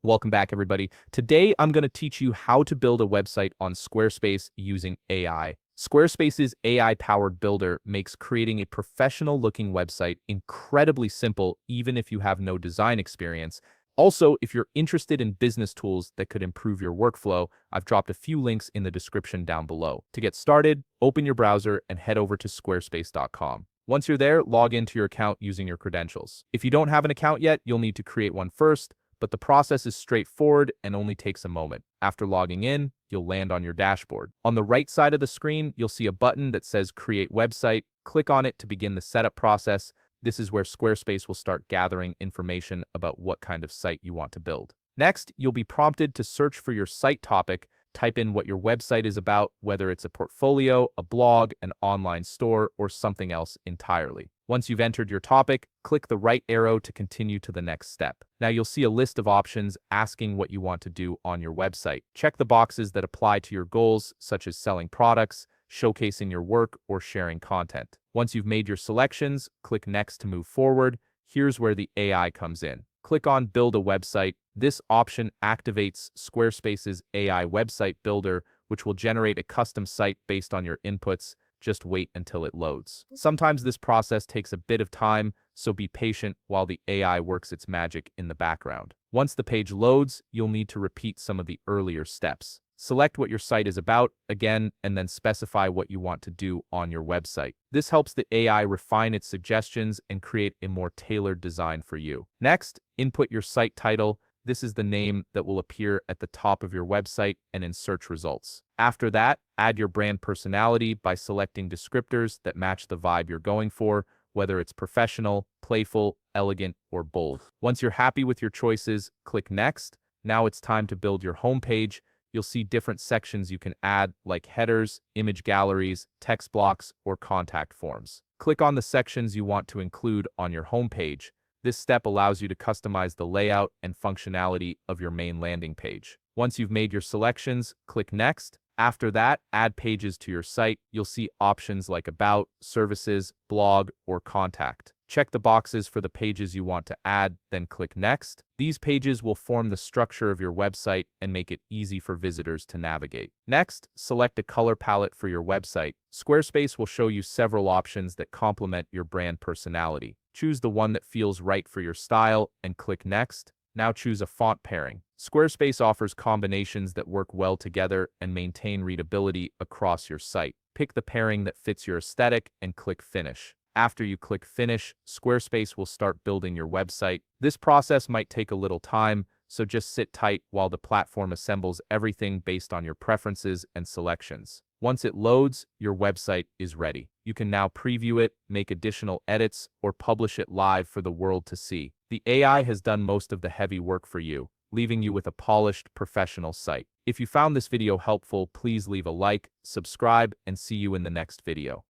Welcome back, everybody. Today, I'm going to teach you how to build a website on Squarespace using AI. Squarespace's AI-powered builder makes creating a professional-looking website incredibly simple, even if you have no design experience. Also, if you're interested in business tools that could improve your workflow, I've dropped a few links in the description down below. To get started, open your browser and head over to squarespace.com. Once you're there, log into your account using your credentials. If you don't have an account yet, you'll need to create one first, but the process is straightforward and only takes a moment. After logging in, you'll land on your dashboard. On the right side of the screen, you'll see a button that says Create Website. Click on it to begin the setup process. This is where Squarespace will start gathering information about what kind of site you want to build. Next, you'll be prompted to search for your site topic. Type in what your website is about, whether it's a portfolio, a blog, an online store, or something else entirely. Once you've entered your topic, click the right arrow to continue to the next step. Now you'll see a list of options asking what you want to do on your website. Check the boxes that apply to your goals, such as selling products, showcasing your work, or sharing content. Once you've made your selections, click Next to move forward. Here's where the AI comes in. Click on Build a Website. This option activates Squarespace's AI website builder, which will generate a custom site based on your inputs. Just wait until it loads. Sometimes this process takes a bit of time, so be patient while the AI works its magic in the background. Once the page loads, you'll need to repeat some of the earlier steps. Select what your site is about, again, and then specify what you want to do on your website. This helps the AI refine its suggestions and create a more tailored design for you. Next, input your site title. This is the name that will appear at the top of your website and in search results. After that, add your brand personality by selecting descriptors that match the vibe you're going for, whether it's professional, playful, elegant, or bold. Once you're happy with your choices, click Next. Now it's time to build your homepage. You'll see different sections you can add, like headers, image galleries, text blocks, or contact forms. Click on the sections you want to include on your homepage. This step allows you to customize the layout and functionality of your main landing page. Once you've made your selections, click Next. After that, add pages to your site. You'll see options like About, Services, Blog, or Contact. Check the boxes for the pages you want to add, then click Next. These pages will form the structure of your website and make it easy for visitors to navigate. Next, select a color palette for your website. Squarespace will show you several options that complement your brand personality. Choose the one that feels right for your style and click Next. Now choose a font pairing. Squarespace offers combinations that work well together and maintain readability across your site. Pick the pairing that fits your aesthetic and click Finish. After you click Finish, Squarespace will start building your website. This process might take a little time, so just sit tight while the platform assembles everything based on your preferences and selections. Once it loads, your website is ready. You can now preview it, make additional edits, or publish it live for the world to see. The AI has done most of the heavy work for you, leaving you with a polished, professional site. If you found this video helpful, please leave a like, subscribe, and see you in the next video.